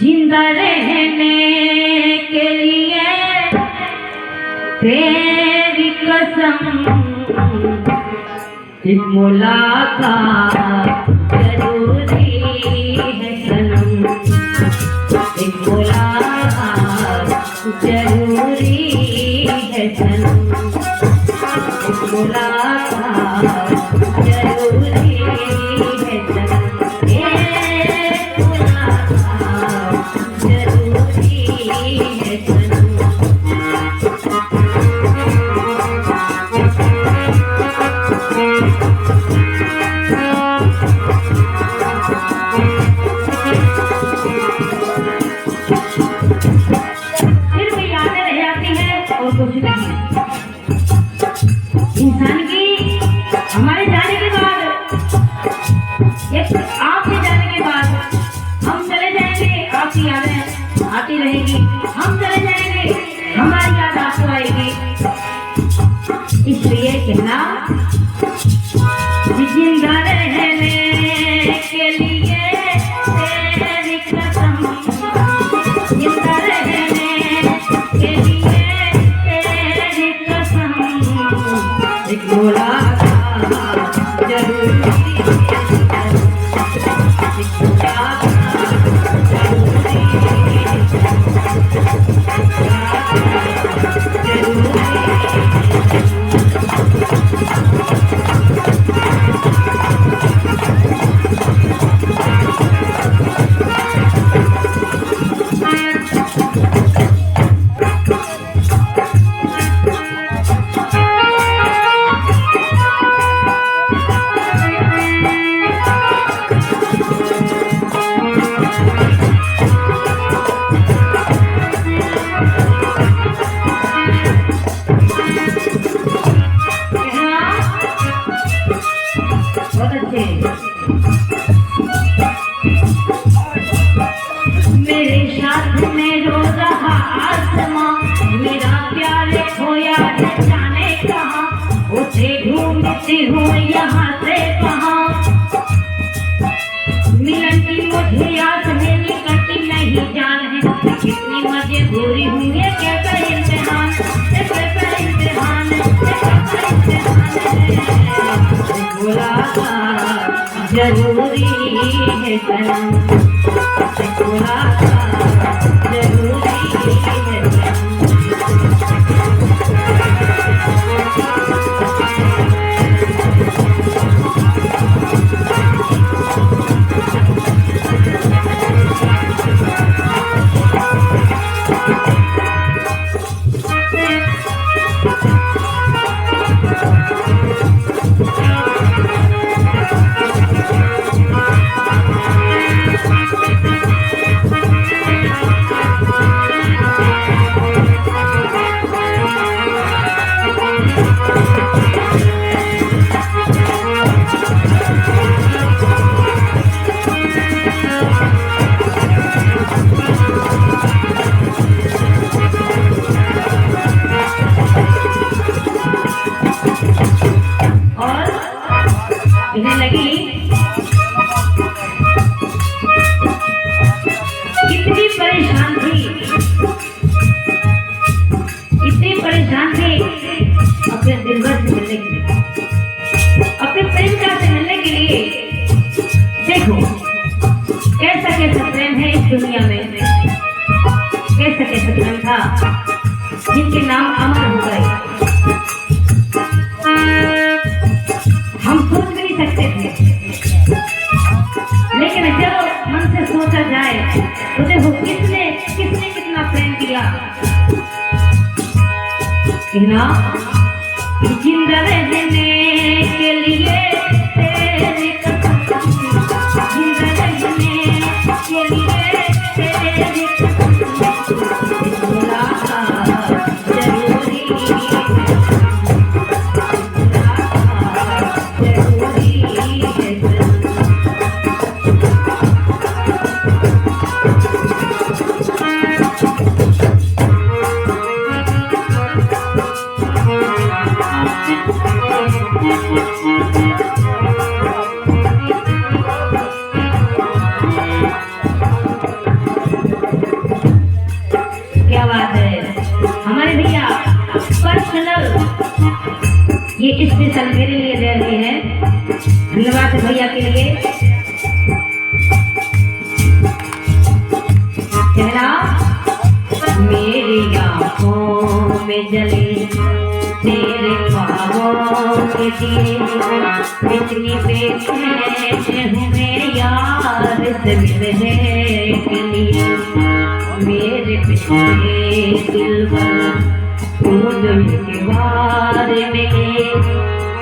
जिंदा रहने के लिए तेरी कसम, एक मुलाकात जरूरी है सनम, एक मुलाकात जरूरी है सनम, एक मुलाकात जरूरी है सनम, एक मुलाकात जरूरी है सनम। इंसान की हमारे जाने के बाद, एक आपके जाने के बाद हम चले जाएंगे, आपकी यादें आती रहेगी, हम चले जाएंगे, हमारी याद आपको आएगी। इसलिए कहना जिंदा रहने के लिए तेरी कसम, जिंदा रहने के लिए तेरी कसम, एक मुलाकात जरूरी है, एक मुलाकात जरूरी मेरे साथ में रो रहा आसमां, मेरा प्यार खोया जाने कहाँ, उसे ढूंढती हूँ यहाँ से कहाँ, मिलन की मुझे याद है निकलती नहीं जान है, कितनी मजबूरी हुई है, कैसा इम्तिहान, कैसा इम्तिहान, कैसा इम्तिहान है, मुलाकात जरूरी है सनम, मुलाकात जरूरी है सनम। इन्हें लगी कितनी परेशान थी, इतनी परेशान थी अपने दिलबर से मिलने के लिए, अपने प्रेमिका से मिलने के लिए। देखो कैसा कैसा प्रेम है इस दुनिया में, कैसा कैसा प्रेम था जिनके नाम अमर हो गए। हम सोच भी नहीं सकते थे, लेकिन जब मन से सोचा जाए तो देखो किसने किसने कितना प्रेम किया। कहना जिंदा रहने के लिए तेरी कसम, जिंदा रहने के लिए तेरी कसम, मुलाकात जरूरी है, Thank you. ये स्पेशल मेरे लिए दे रहे हैं। धन्यवाद भैया के लिए। कहना मेरी आँखों में जले तेरे ख्वाबों के दिए, इतनी बेचैन हूँ मैं यार से मिलने के लिए। मेरे पिछले दिल पर तू जो दीवार मिले,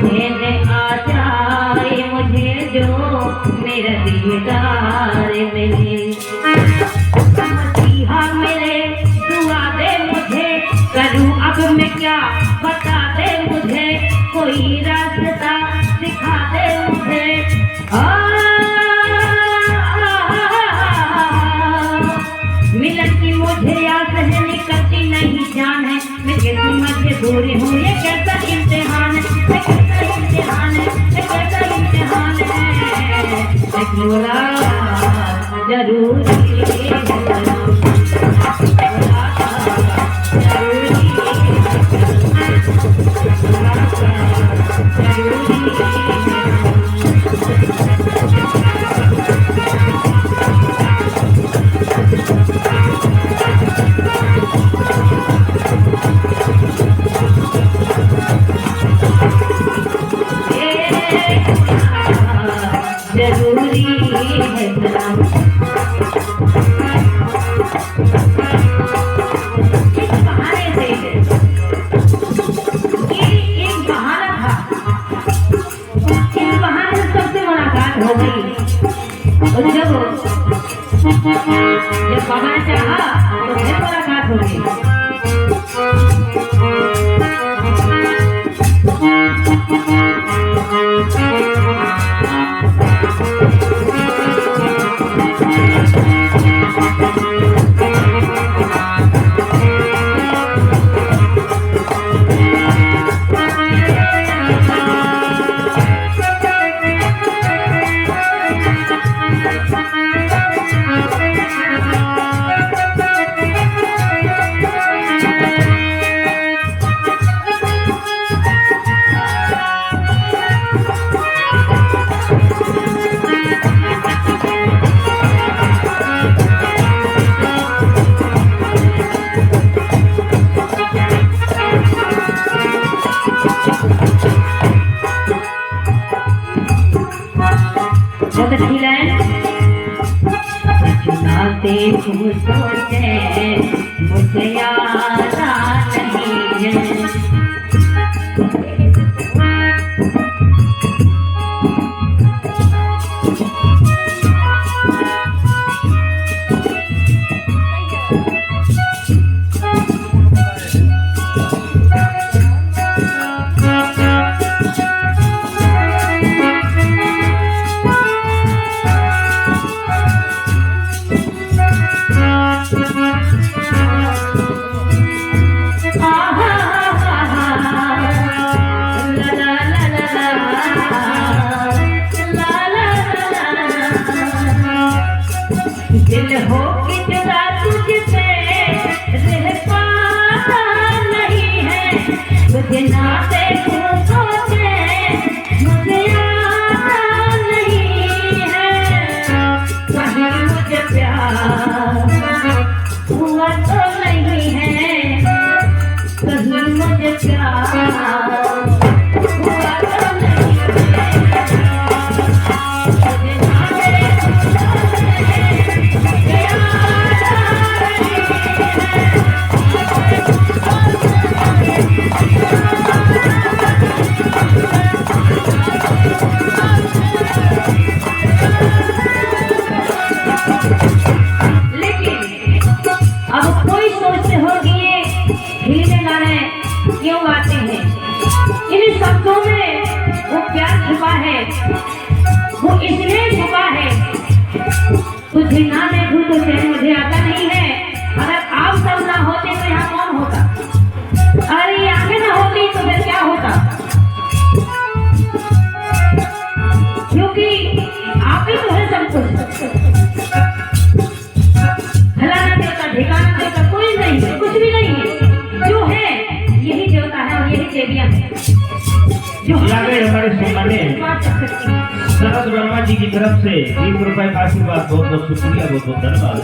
चैन आ जाए मुझे जो मेरा दीदार मिले। मसीहा मेरे दुआ दे मुझे, करूँ अब मैं क्या बता दे मुझे, कोई रास्ता दिखा दे मुझे। मिलन की मुझे आस है, निकलती नहीं जान है, मैं कैसी मजबूरी हूँ, ये कैसा इम्तिहान है, ये कैसा इम्तिहान है, ये कैसा इम्तिहान है। जरूरी है सलाम। इस बहाने से ये एक बहाना था, इस बहाने से सबसे मुलाकात हो गई। और जब बाबा ने चाहा तो फिर मुलाकात हो गई। बहुत अच्छी लाइन। चुनाते तुम सोचे मुझे याद नहीं है, दिल हो कि जुदा तुझसे रह पाता नहीं है, तुझे ना देखूं सोचे मुझे आता नहीं है। कहीं मुझे प्यार हुआ तो नहीं है, कहीं मुझे प्यार हुआ तो नहीं है। क्यों गाते हैं? इन शब्दों में वो प्यार छुपा है, वो इसलिए छुपा है। तुझे ना देखूं तो चैन मुझे आता नहीं है। अगर आप सब ना होते तो यहाँ कौन होता? अरे आंखें ना होती तो फिर क्या होता? क्योंकि आप ही तो है सब कुछ। फलाना देवता ठिकाना देवता कोई नहीं है, कुछ भी नहीं है। जो है यही देवता है और यही देवियां है। हमारे सुनने शरद वर्मा जी की तरफ से 20 रुपए का आशीर्वाद, बहुत बहुत शुक्रिया, बहुत बहुत धन्यवाद।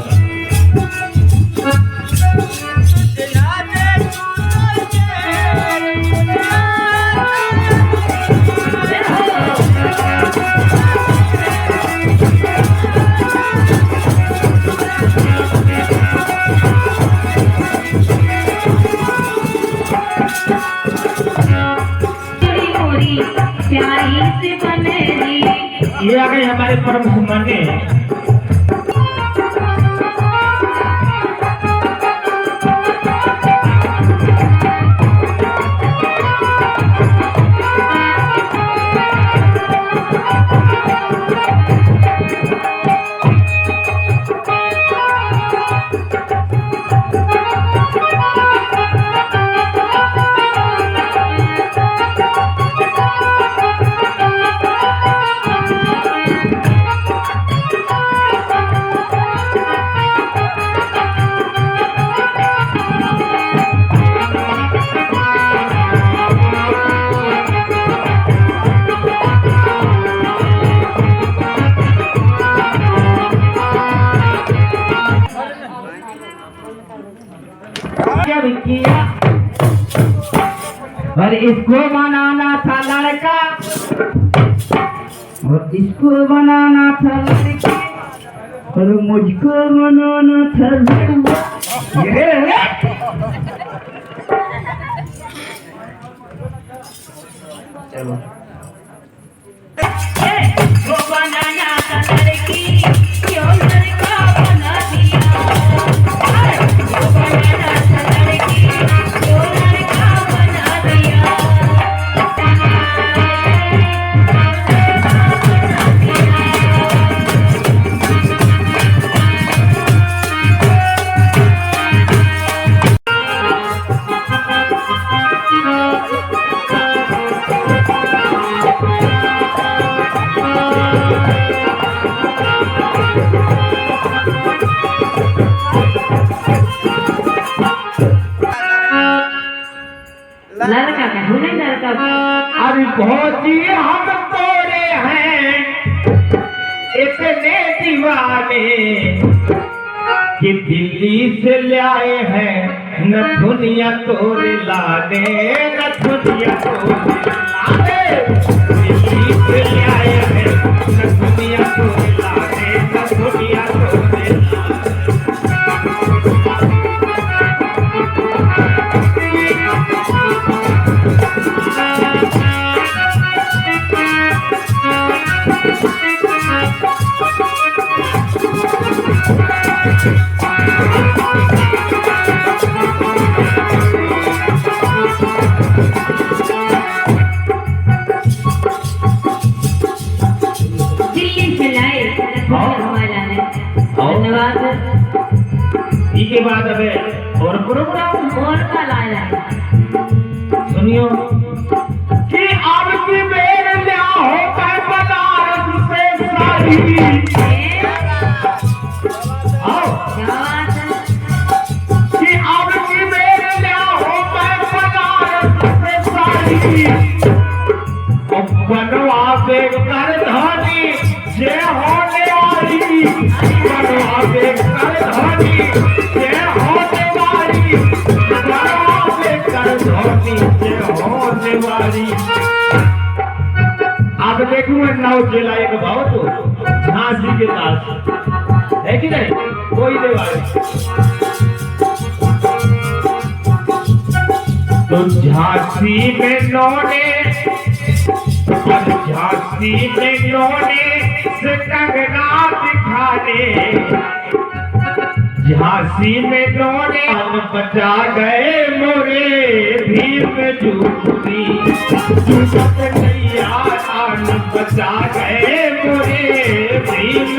ये आ गए हमारे परम सम्मान्य किया, और इसको बनाना था लड़का और इसको बनाना था लड़की और मुझको बनाना था लड़का। चलो इसको बनाना था लड़की, क्यों लड़का बना दिया। इसको बनाना था लड़की, क्यों लड़का बना दिया। लड़का का हुने लड़का अरे भौजी हम तोरे हैं इतने दीवाने कि दिल्ली से ले आए हैं न दुनिया तोरे लाने, न दुनिया तोरे लाने। दिल्ली से ले आए हैं न दुनिया तोरे लाने, न दुनिया तोरे लाने। के बाद अबे और प्रोग्राम और का लाया सुनियो कि अब की बेर लिया होता है बनारस से साड़ी। आओ कि अब की बेर लिया होता है बनारस से साड़ी। अब बनवा पे कर धानी जे होने वाली, बनवा पे कर धानी होने वाली। अब देखूंगा नाव चला एक भाव तो झांसी के दास है कि नहीं, कोई देवाली तो झांसी में नौने, झांसी में नौने से कंगना दिखाने, झांसी में नौने बचा गए मोरे भीम जूरी, बचा गए मोरे भीम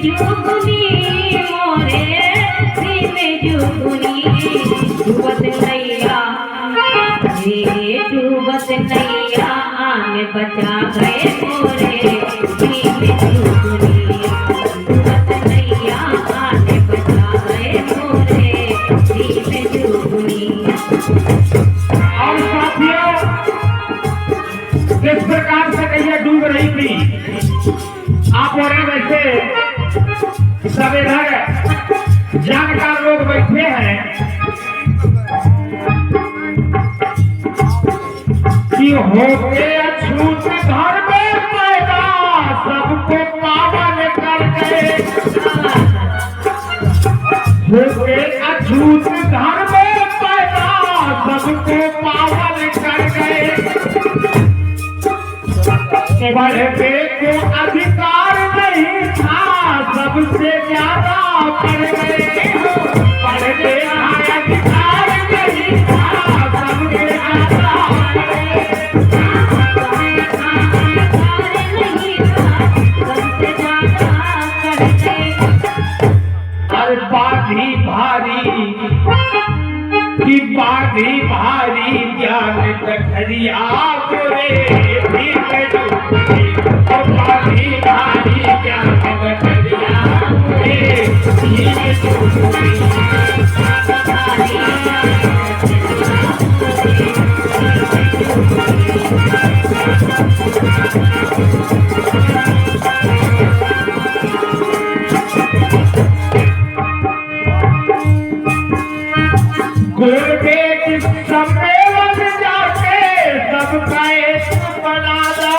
जुगनी रे डूबत नैया आने बचा गए मोरे भीम जुगुनिया। डूबत नैया आने बचा गए मोरे भीम जुगुनिया। और साथियों, जिस प्रकार से नैया डूब रही थी, आप और वैसे सब इधर जानकार लोग बैठे हैं कि होके अछूत घर में पैदा सबको पावन कर गए। होके अछूत घर में पैदा सबको पावन कर गए। पढ़ने को अधिकार नहीं था, सबसे ज्यादा पढ़ गए। पढ़ने का अधिकार नहीं था, सबसे ज्यादा पढ़ गए। अरे बाधी भारी की बाधी भारी ज्ञान कठरिया गोरे भीम जुगुनी। और बाधी भारी ज्ञान कठरिया गोरे भीम जुगुनी। गुरुदेव सम्मेलन जाके सबका एक बना दो।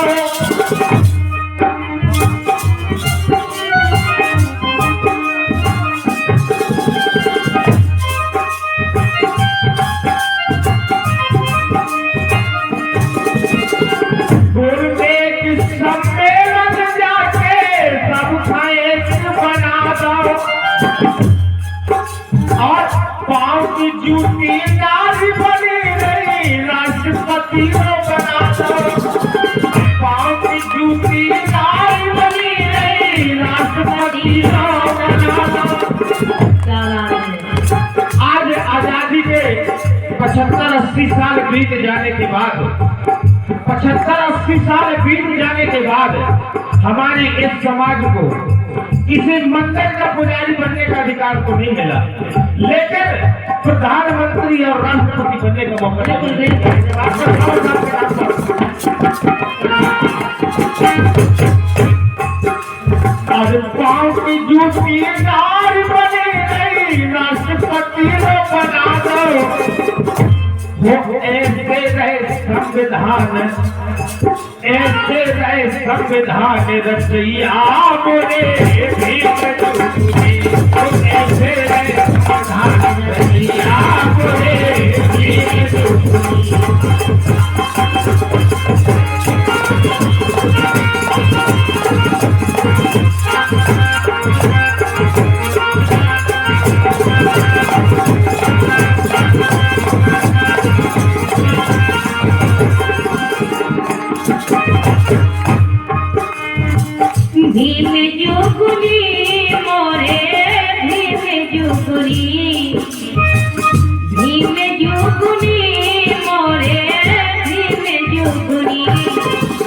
गुरुदेव सम्मेलन जाके सबका एक बना दो। और पाँव की जूती नारी बनी नहीं, राष्ट्रपति को बना दो। पाँव की जूती नारी बनी नहीं, राष्ट्रपति को बना दो। आज आजादी के 75-80 साल बीत जाने के बाद, 75-80 साल बीत जाने के बाद हमारे इस समाज को किसी मंदिर का पुजारी बनने का अधिकार तो नहीं मिला, लेकिन प्रधानमंत्री और राष्ट्रपति बनने का मौका आज पाँव की जूती नारी बनी नहीं, राष्ट्रपति को बना दो। वो ऐसे रहे संविधान, ऐसे रहे संविधान रचैया बोले भीम जुगुनी। ऐसे रहे संविधान रचैया बोले भीम जुगुनी। भीम जुगुनी मोरे भीम जुगुनी। भीम जुगुनी मोरे भीम जुगुनी।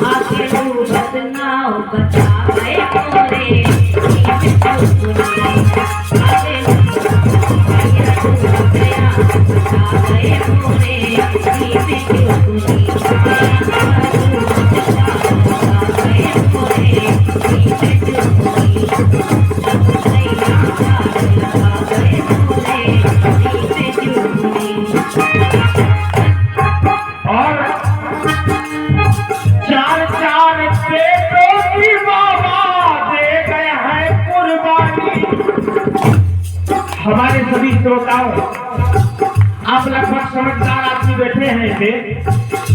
आके डूबत नाव बचा गए मोरे भीम जुगुनी। आके डूबत गया बचा गए मोरे भीम जुगुनी। और 4-4 बेटों की बाबा दे गए हैं कुर्बानी। हमारे सभी श्रोताओं, आप लगभग समझदार आदमी बैठे हैं इसे,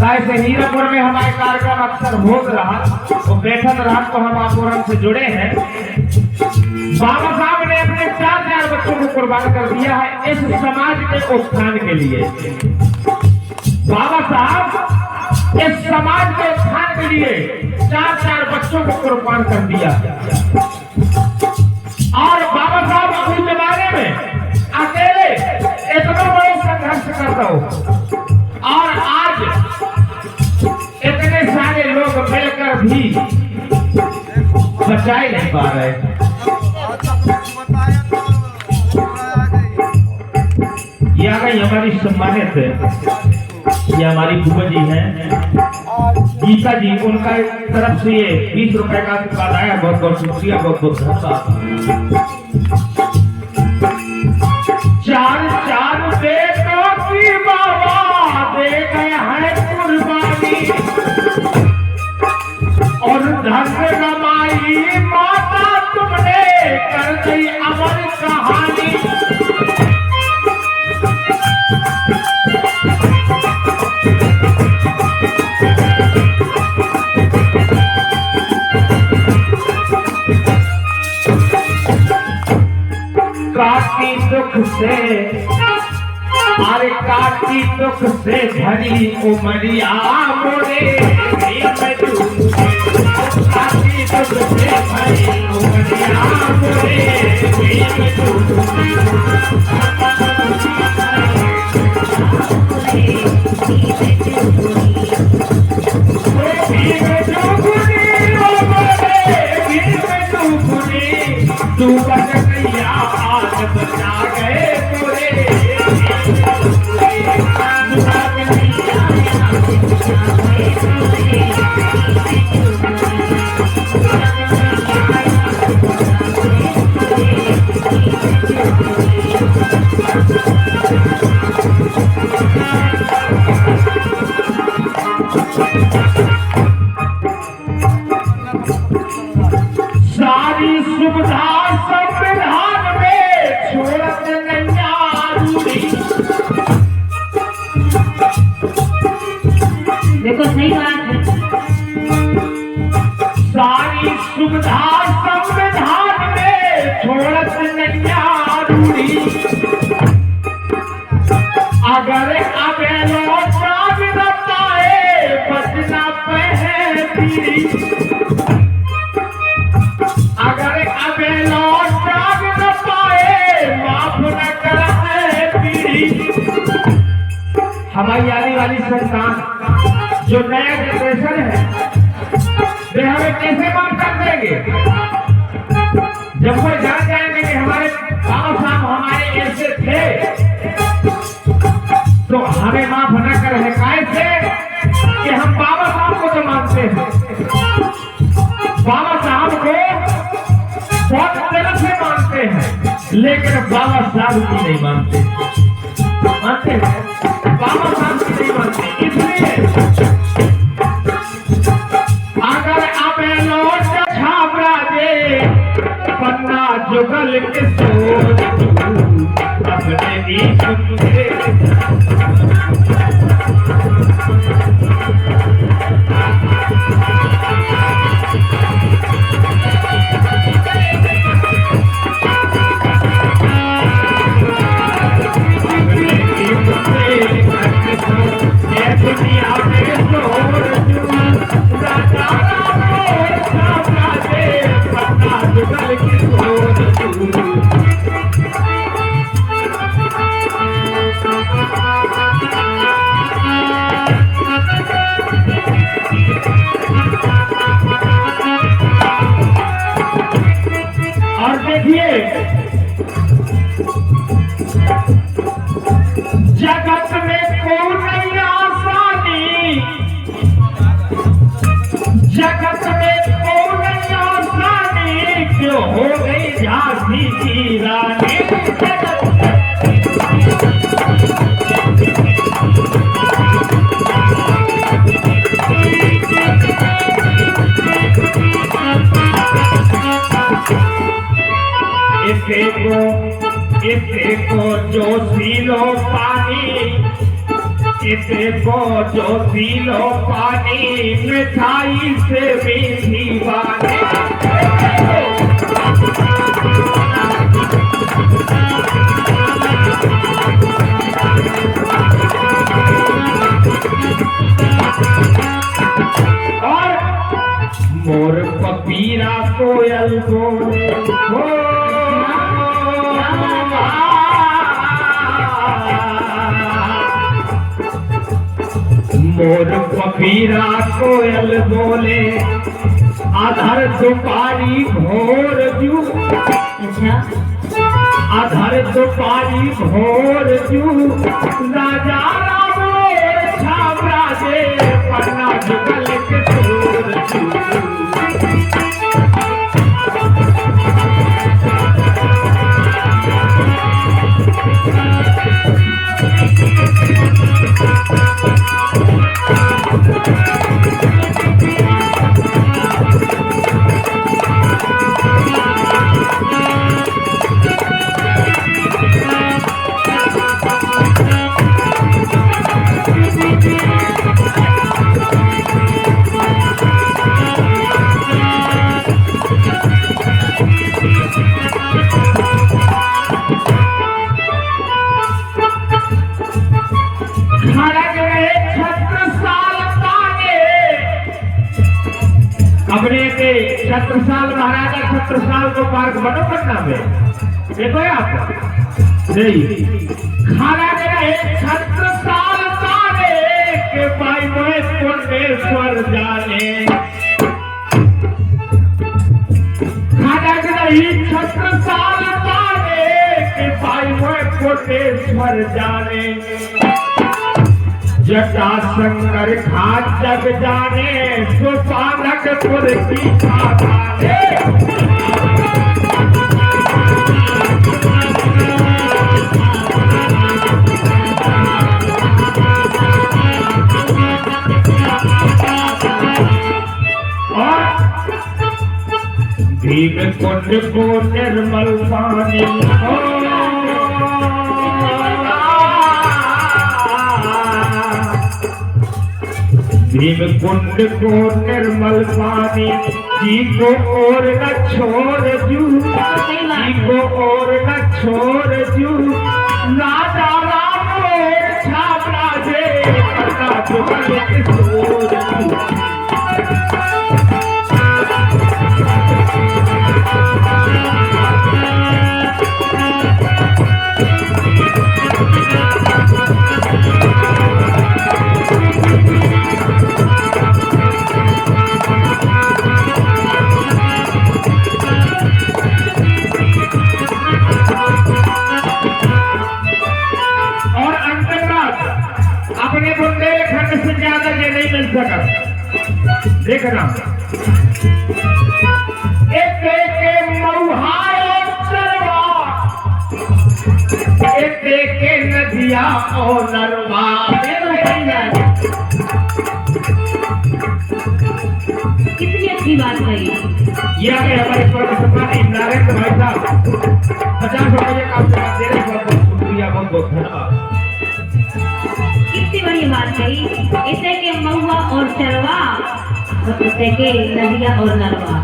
ऐसे हीरापुर में हमारे कार्यक्रम अक्सर हो रहा, वो बैठक रहा तो हम आप से जुड़े हैं। बाबा साहब ने अपने 4-4 बच्चों को कुर्बान कर दिया है इस समाज के उत्थान के लिए। बाबा साहब इस समाज के उत्थान के लिए 4-4 बच्चों को कुर्बान कर दिया। और बाबा साहब अपने जमाने में अकेले इतना बड़ा संघर्ष करता हो, और आज भी बचा ही नहीं पा रहे। ये आ गई हमारी सम्मानित, ये हमारी बुआ जी हैं गीता जी, उनका तरफ से ये 20 रुपए का आशीर्वाद आया। बहुत बहुत शुक्रिया, बहुत बहुत धन्यवाद। 4 बेटों की बाबा दे गए हैं कुर्बानी, और धन कमाई माता तुमने कर दी अमर कहानी। काटी दुख से, अरे काटी दुख से भरी उमरिया मोरे, काटी दुख से भरी उमरिया मोरे, तू बच गया आज बचा गए पूरे। सारी सुविधा संविधान में छोड़त नैया रूढ़ी। देखो सही बात है। सारी सुविधा संविधान में छोड़त नैया रूढ़ी। अगर अब लौटा न पाए बचना पे पीढ़ी, अगर अब लौटा न पाए माफ न करे पीढ़ी। हमारी आने वाली संतान जो नया जनरेशन है वे हमें कैसे माफ कर देंगे? जब वो जान जाएंगे कि हमारे बाबा साहब हमारे ऐसे थे तो हमें माफ न करे। कैसे कि हम बाबा साहब को तो मानते हैं, बाबा साहब को बहुत दिल से मानते हैं, लेकिन बाबा साहब की नहीं मानते। मानते हैं बाबा साहब की नहीं मानते। इसलिए अगर आप लौट छाबरा दे पन्ना जुगल के सोच अपने नीचे और देखिए जगत में कोई आसानी, जगत में कोई आसानी क्यों हो गई झांसी की रानी। इसे को जो पीलो पानी, इसे को जो पीलो पानी, मिठाई से मीठी बानी। और मोर पपीरा कोयल बोले हो, मोर पपीरा कोयल बोले आधर दुपारी भोर जू अच्छा आधर दुपारी भोर जू राजा राम छावरा दे पन्ना जुगल के तोर जू अपने के छत्रसाल महाराजा छत्रसाल को पार्क बनो पटना में देखो आप नहीं खाना रहे छत्रसाल तारे के भाई मोहे कोटेश्वर जाने खाना रही छत्रसाल तारे के भाई मोहे कोटेश्वर जाने जटा शंकर खाट जग जाने सुपानक पुर की खाने और भीम कुंड को निर्मल पानी भीम कुंड को निर्मल पानी जी को और न छोड़ जू जी को और न छोड़ जू राजा राम छावरा दे पन्ना जुगल के तोर जू अपने बुंदेलखंड से ज्यादा ये नहीं मिल सका देखना एक के नदिया और नरवा कितनी अच्छी बात कही। यह हमारे सम्मानित नारायण भाई साहब 50 रुपये का दे रहे बहुत शुक्रिया बहुत बहुत धन्यवाद। कितनी बड़ी बात कही। इसे के महुआ और चरवा इसे के नदिया और नरवा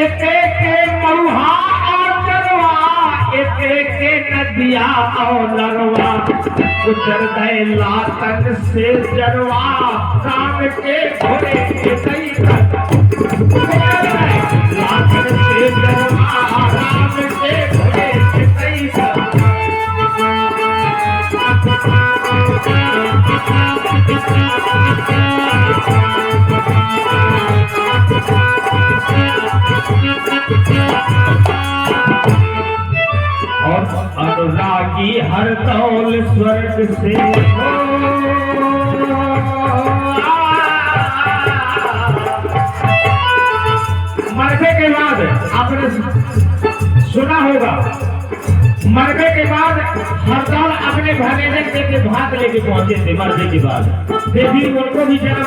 इसे के महुआ और चरवा इसे के नदिया और नरवा गुजर गए लातन से जरवा राम के घोड़े के कई लातन से जरवा राम के घोड़े के कई और अनुरागी हर दौल स्वर्ग से मरने के बाद आपने सुना होगा मरने के बाद हर दौल अपने भागेजन के भाग लेके पहुंचे थे मरने के बाद फिर भी उनको भी जन्म